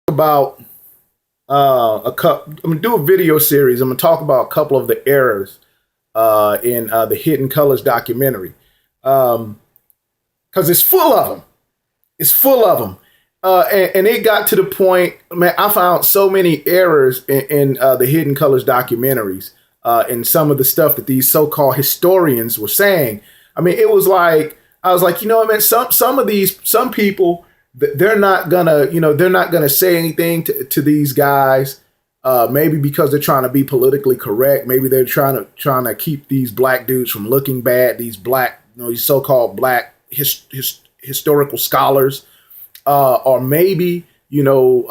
about I'm gonna do a video series. I'm gonna talk about a couple of the errors in the Hidden Colors documentary, because it's full of them. It's full of them. And it got to the point, man, I found so many errors in the Hidden Colors documentaries, and some of the stuff that these so-called historians were saying. I mean, it was like, I was like, you know what, man, some people, they're not gonna say anything to these guys, maybe because they're trying to be politically correct. Maybe they're trying to keep these black dudes from looking bad, these so-called black historical scholars. Or maybe the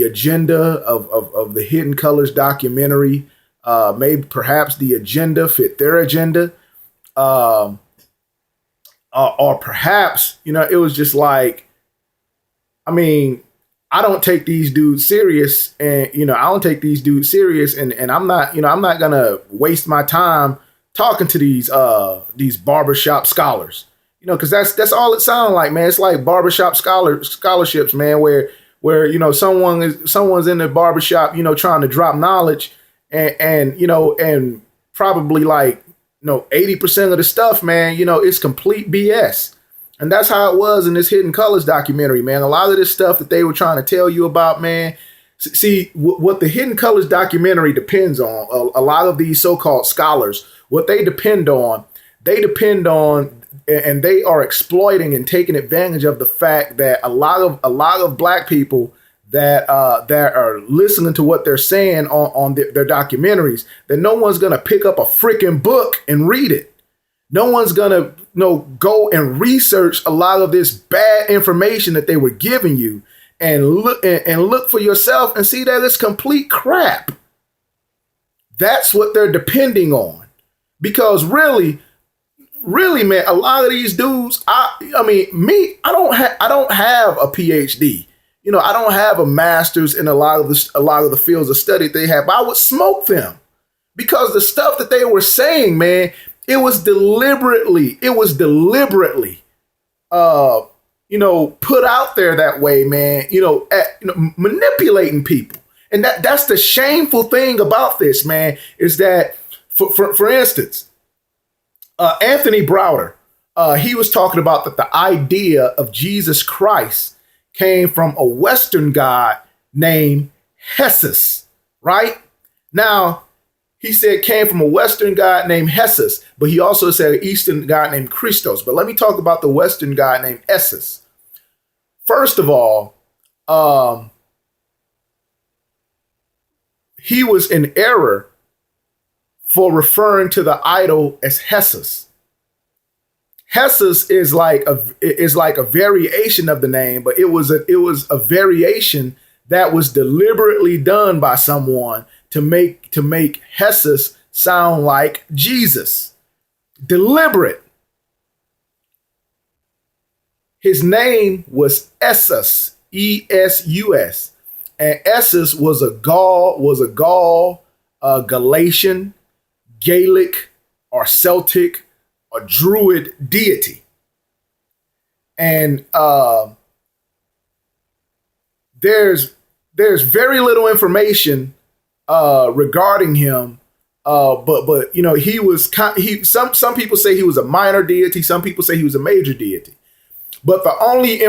agenda of the Hidden Colors documentary, maybe perhaps the agenda fit their agenda, or perhaps it was just like, I mean, I don't take these dudes serious, and I'm not gonna waste my time talking to these barbershop scholars. Because that's all it sounds like, man. It's like barbershop scholarships, man, where someone's in the barbershop, trying to drop knowledge, and probably 80% of the stuff, man, it's complete BS. And that's how it was in this Hidden Colors documentary, man. A lot of this stuff that they were trying to tell you about, man. See, what the Hidden Colors documentary depends on, a lot of these so-called scholars, what they depend on, and they are exploiting and taking advantage of the fact that a lot of black people that are listening to what they're saying on their documentaries, that no one's gonna pick up a freaking book and read it. No one's gonna go and research a lot of this bad information that they were giving you, and look for yourself and see that it's complete crap. That's what they're depending on, because really, man, a lot of these dudes, I don't have a PhD. I don't have a master's in a lot of the fields of study they have. But I would smoke them, because the stuff that they were saying, man, it was deliberately, put out there that way, man. Manipulating people, and that's the shameful thing about this, man, is that, for instance. Anthony Browder, he was talking about that the idea of Jesus Christ came from a Western god named Hessus, right? Now, he said came from a Western god named Hessus, but he also said an Eastern god named Christos. But let me talk about the Western god named Essus. First of all, he was in error for referring to the idol as Hessus. Hessus is like a variation of the name, but it was a variation that was deliberately done by someone to make Hessus sound like Jesus. Deliberate. His name was Essus, E-S-U-S, and Essus was a Gaul, Galatian, Gaelic, or Celtic, or Druid deity. And there's very little information regarding him, but he was some people say he was a minor deity, some people say he was a major deity. But the only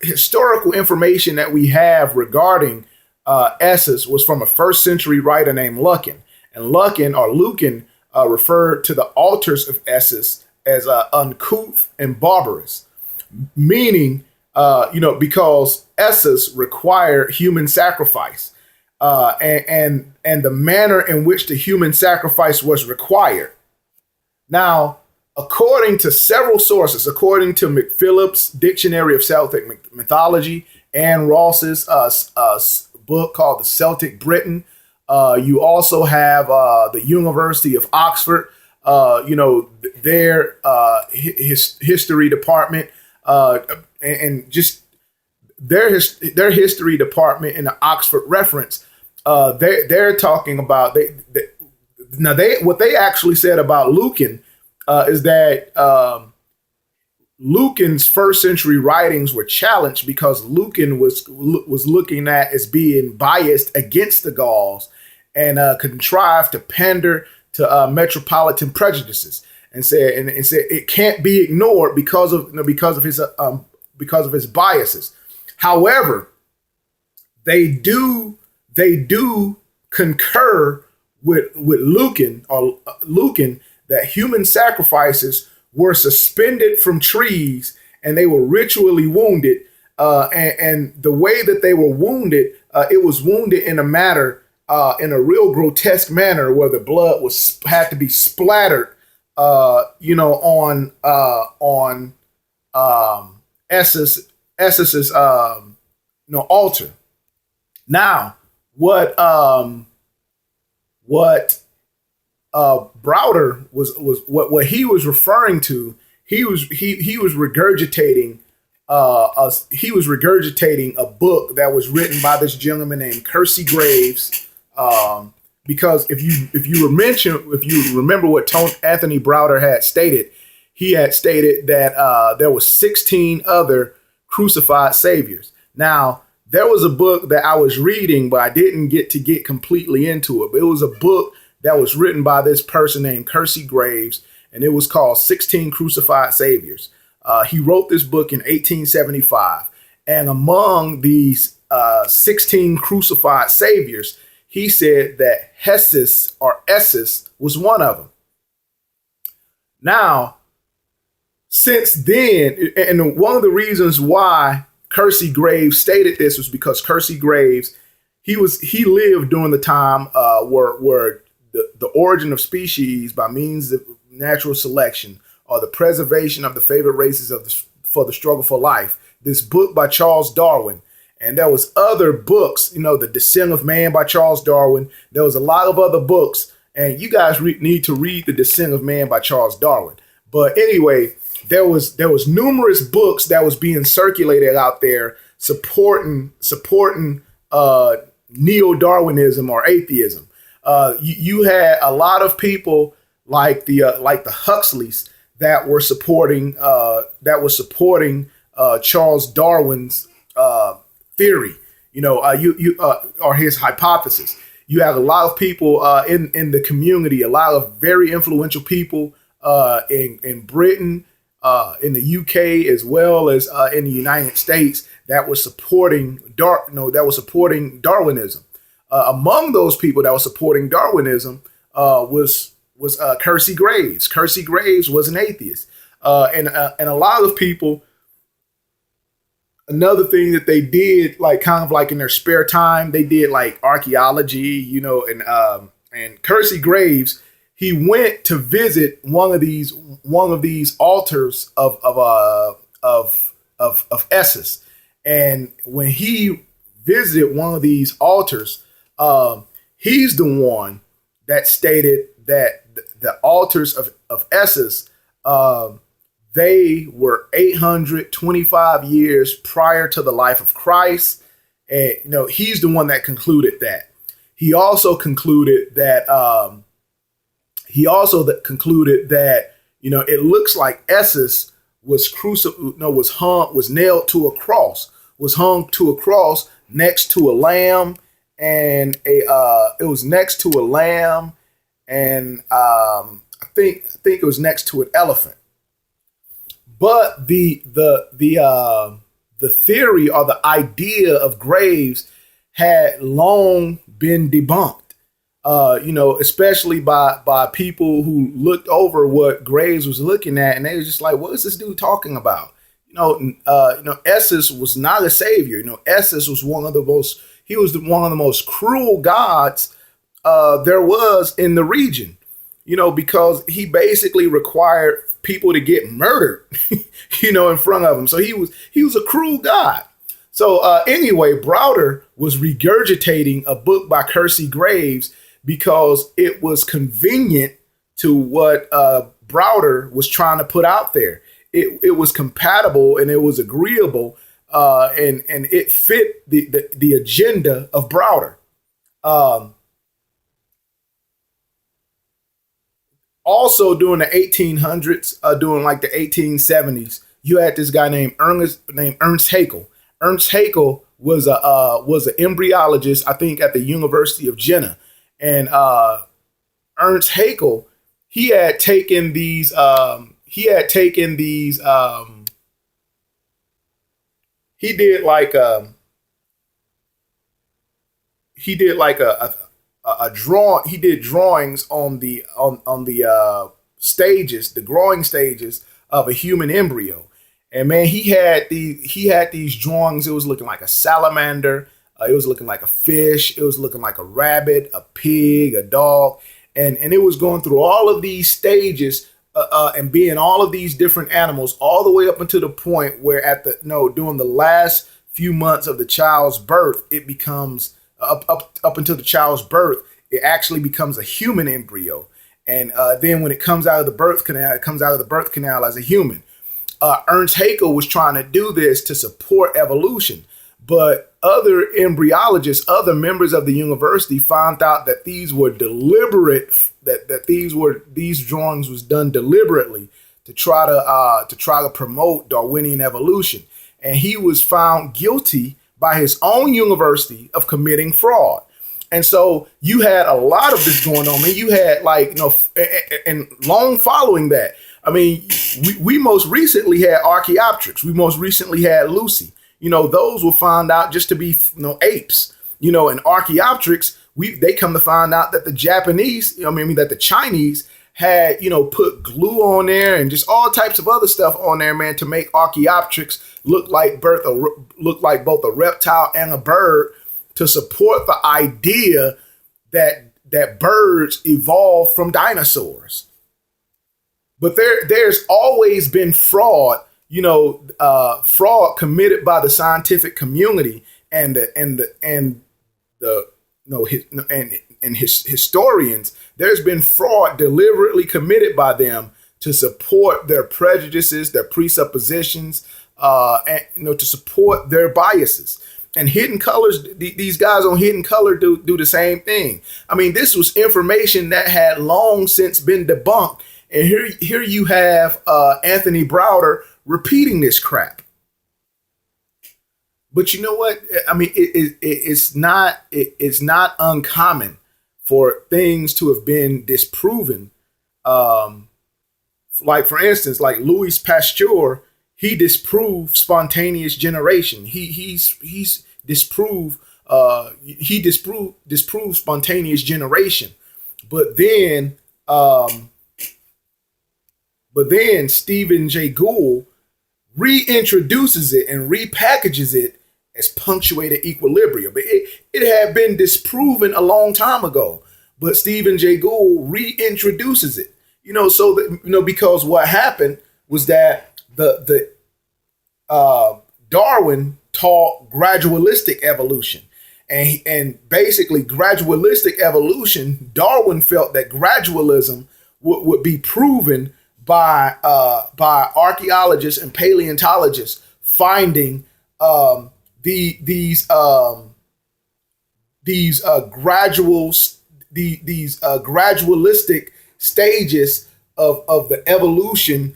historical information that we have regarding Essus was from a first century writer named Lucan. And Lucan referred to the altars of Essus as uncouth and barbarous, meaning, because Essus required human sacrifice, and the manner in which the human sacrifice was required. Now, according to several sources, according to McPhillips' Dictionary of Celtic Mythology, Anne Ross's book called The Celtic Britain, you also have the University of Oxford, their history department, and just their history department in the Oxford reference. They're talking about what they actually said about Lucan is that Lucan's first century writings were challenged because Lucan was looking at as being biased against the Gauls and contrived to pander to metropolitan prejudices, and said it can't be ignored because of his biases. However, they do concur with Lucan that human sacrifices were suspended from trees and they were ritually wounded. And the way that they were wounded, it was wounded in in a real grotesque manner where the blood had to be splattered, on Essus's altar. Now, what Browder was what he was referring to. He was regurgitating a book that was written by this gentleman named Kersey Graves. Because if you remember what Anthony Browder had stated, he had stated that there was 16 other crucified saviors. Now, there was a book that I was reading, but I didn't get completely into it. But it was a book that was written by this person named Kersey Graves, and it was called 16 Crucified Saviors. He wrote this book in 1875. And among these 16 crucified saviors, he said that Hessus or Essus was one of them. Now, since then, and one of the reasons why Kersey Graves stated this was because Kersey Graves, he lived during the time where the origin of species by means of natural selection or the preservation of the favored races for the struggle for life. This book by Charles Darwin. And there was other books, The Descent of Man by Charles Darwin. There was a lot of other books, and you guys need to read The Descent of Man by Charles Darwin. But anyway, there was numerous books that was being circulated out there supporting neo-Darwinism or atheism. You had a lot of people like the Huxleys that were supporting Charles Darwin's theory, or his hypothesis. You have a lot of people in the community, a lot of very influential people in Britain, in the UK, as well as in the United States, that were supporting Darwinism. Among those people that were supporting Darwinism was Kersey Graves. Kersey Graves was an atheist, and a lot of people. Another thing that they did, kind of in their spare time, they did archaeology, and Kersey Graves, he went to visit one of these altars of Essus, and when he visited one of these altars, he's the one that stated that the altars of Essus, they were 825 years prior to the life of Christ. And, he's the one that concluded that. He also concluded that, it looks like Essus was nailed to a cross, was hung to a cross next to a lamb, and it was next to a lamb, and I think it was next to an elephant. But the theory or the idea of Graves had long been debunked, especially by people who looked over what Graves was looking at, and they were just like, "What is this dude talking about?" Essus was not a savior. Essus was one of the most cruel gods there was in the region. Because he basically required people to get murdered, in front of him. So he was a cruel god. So anyway, Browder was regurgitating a book by Kersey Graves because it was convenient to what Browder was trying to put out there. It was compatible and it was agreeable, and it fit the agenda of Browder. Also during the 1800s, during the 1870s, you had this guy named Ernst Haeckel. Ernst Haeckel was an embryologist, I think, at the University of Jena, and Ernst Haeckel, he had taken these he did like a draw. He did drawings on the stages, the growing stages of a human embryo. And man, he had these drawings. It was looking like a salamander. It was looking like a fish. It was looking like a rabbit, a pig, a dog, and it was going through all of these stages and being all of these different animals, all the way up until the point where during the last few months of the child's birth, it becomes up until the child's birth, it actually becomes a human embryo. And then when it comes out of the birth canal, it comes out of the birth canal as a human. Ernst Haeckel was trying to do this to support evolution, but other embryologists, other members of the university found out that these were deliberate, that these drawings was done deliberately to try to promote Darwinian evolution. And he was found guilty by his own university of committing fraud. And so you had a lot of this going on. I mean, you had and long following that, I mean, we most recently had Archaeopteryx. We most recently had Lucy. Those were found out just to be apes. And Archaeopteryx, they come to find out that the Chinese had, put glue on there and just all types of other stuff on there, man, to make Archaeopteryx look like both a reptile and a bird, to support the idea that birds evolved from dinosaurs. But there's always been fraud, fraud committed by the scientific community and historians. There's been fraud deliberately committed by them to support their prejudices, their presuppositions, and to support their biases. And Hidden Colors, these guys on Hidden Color do the same thing. I mean, this was information that had long since been debunked. And here you have Anthony Browder repeating this crap. But you know what? I mean, it's not uncommon for things to have been disproven. Like, for instance, like Louis Pasteur, he disproved spontaneous generation. He disproved spontaneous generation. But then Stephen Jay Gould reintroduces it and repackages it as punctuated equilibrium. But it had been disproven a long time ago. But Stephen Jay Gould reintroduces it. So that, because what happened was that Darwin taught gradualistic evolution. And basically gradualistic evolution, Darwin felt that gradualism would be proven by archaeologists and paleontologists finding these gradualistic stages of the evolution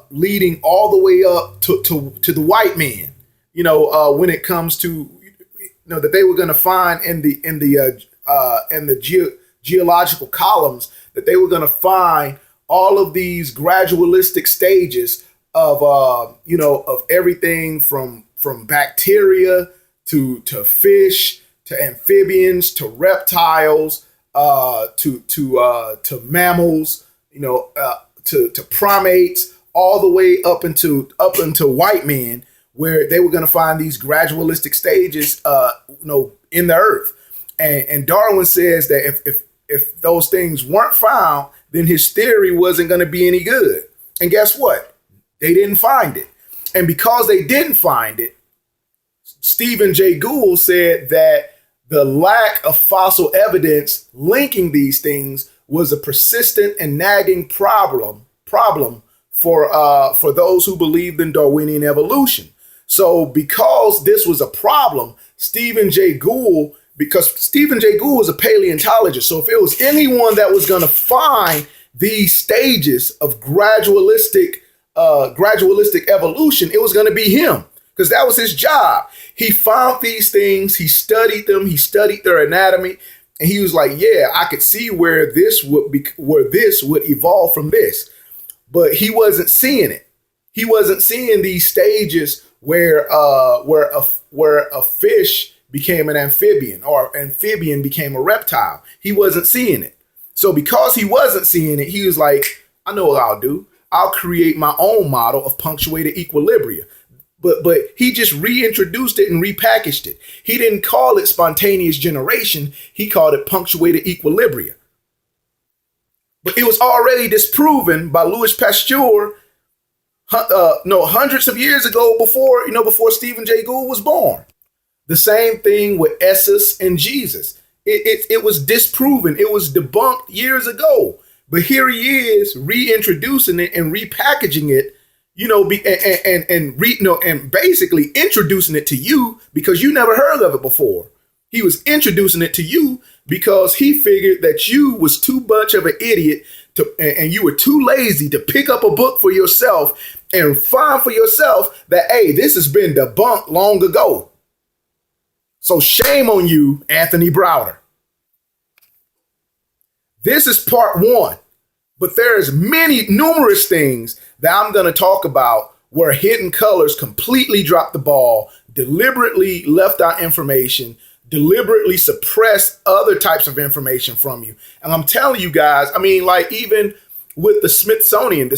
leading all the way up to the white man. When it comes to that they were going to find in the geological columns, that they were going to find all of these gradualistic stages of everything from bacteria to fish to amphibians to reptiles to mammals, to primates, all the way up into white men, where they were going to find these gradualistic stages in the earth. And Darwin says that if those things weren't found, then his theory wasn't going to be any good. And guess what? They didn't find it. And because they didn't find it, Stephen Jay Gould said that the lack of fossil evidence linking these things was a persistent and nagging problem for those who believed in Darwinian evolution. So because this was a problem, Stephen Jay Gould was a paleontologist. So if it was anyone that was going to find these stages of gradualistic gradualistic evolution, it was going to be him, because that was his job. He found these things, he studied them, he studied their anatomy, and he was like, yeah, I could see where this would evolve from this. But he wasn't seeing it. He wasn't seeing these stages where a fish became an amphibian, or amphibian became a reptile. He wasn't seeing it. So because he wasn't seeing it, he was like, I know what I'll do. I'll create my own model of punctuated equilibria. But he just reintroduced it and repackaged it. He didn't call it spontaneous generation. He called it punctuated equilibria. But it was already disproven by Louis Pasteur, hundreds of years ago, before Stephen Jay Gould was born. The same thing with Essus and Jesus. It was disproven. It was debunked years ago. But here he is reintroducing it and repackaging it, and basically introducing it to you because you never heard of it before. He was introducing it to you because he figured that you was too much of an idiot and you were too lazy to pick up a book for yourself and find for yourself that, hey, this has been debunked long ago. So shame on you, Anthony Browder. This is part one, but there's numerous things that I'm going to talk about where Hidden Colors completely dropped the ball, deliberately left out information, deliberately suppressed other types of information from you. And I'm telling you guys, I mean, like even with the Smithsonian,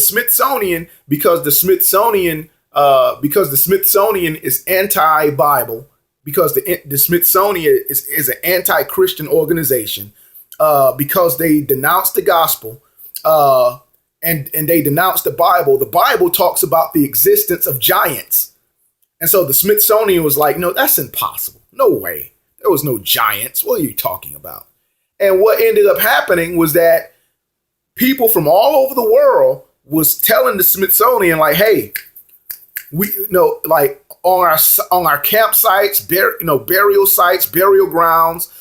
because the Smithsonian is anti-Bible, because the Smithsonian is an anti-Christian organization, because they denounce the gospel, and they denounce the Bible. The Bible talks about the existence of giants. And so the Smithsonian was like, no, that's impossible. No way. There was no giants. What are you talking about? And what ended up happening was that people from all over the world was telling the Smithsonian, like, hey, we like on our campsites, burial sites, burial grounds,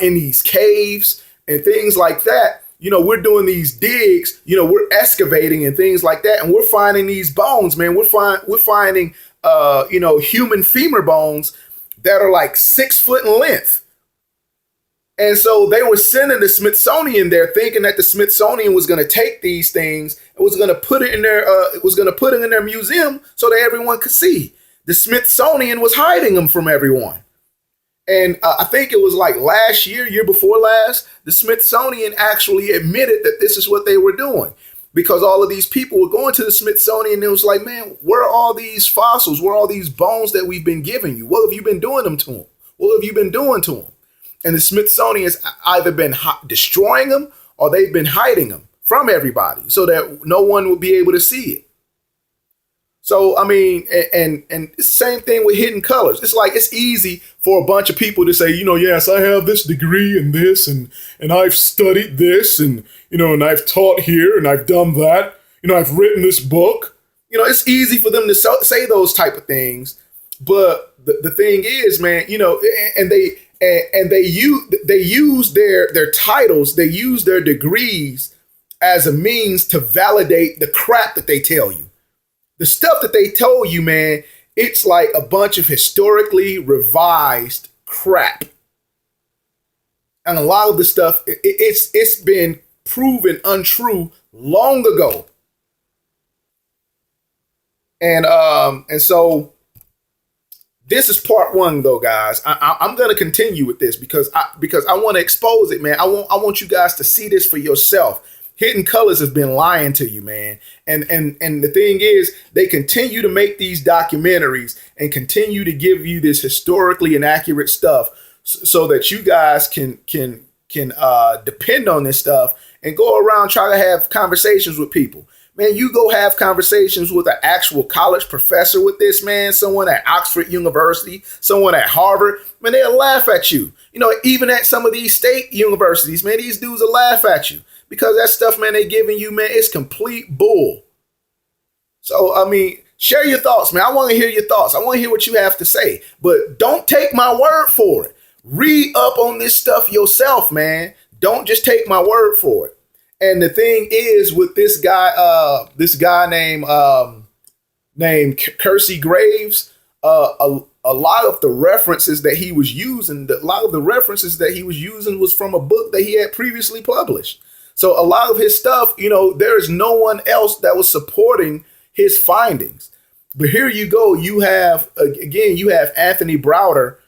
in these caves and things like that, we're doing these digs, we're excavating and things like that, and we're finding these bones, man. We're finding human femur bones that are like 6 foot in length. And so they were sending the Smithsonian there, thinking that the Smithsonian was going to take these things and was going to put it in their museum so that everyone could see. The Smithsonian was hiding them from everyone. And I think it was like year before last, the Smithsonian actually admitted that this is what they were doing, because all of these people were going to the Smithsonian and it was like, man, where are all these fossils? Where are all these bones that we've been giving you? What have you been doing them to them? What have you been doing to them? And the Smithsonian has either been destroying them or they've been hiding them from everybody so that no one will be able to see it. So, I mean, and same thing with Hidden Colors. It's like, it's easy for a bunch of people to say, yes, I have this degree in this and I've studied this and I've taught here and I've done that. I've written this book. It's easy for them to say those type of things. But the thing is, man, and they use their titles, they use their degrees as a means to validate the crap that they tell you. The stuff that they told you, man, it's like a bunch of historically revised crap. And a lot of the stuff, it's been proven untrue long ago. And so this is part one, though, guys. I'm going to continue with this because I want to expose it, man. I want you guys to see this for yourself. Hidden Colors has been lying to you, man. And the thing is, they continue to make these documentaries and continue to give you this historically inaccurate stuff so that you guys can depend on this stuff and go around try to have conversations with people. Man, you go have conversations with an actual college professor with this, man, someone at Oxford University, someone at Harvard, man, they'll laugh at you. Even at some of these state universities, man, these dudes will laugh at you. Because that stuff, man, they giving you, man, it's complete bull. So, I mean, share your thoughts, man. I want to hear your thoughts. I want to hear what you have to say. But don't take my word for it. Read up on this stuff yourself, man. Don't just take my word for it. And the thing is with this guy named named Kersey Graves. A lot of the references that he was using, was from a book that he had previously published. So a lot of his stuff, there's no one else that was supporting his findings. But here you go, you have Anthony Browder,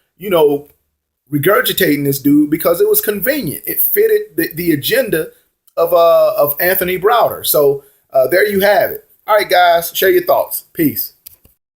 regurgitating this dude because it was convenient. It fitted the agenda of Anthony Browder. So there you have it. All right, guys, share your thoughts. Peace.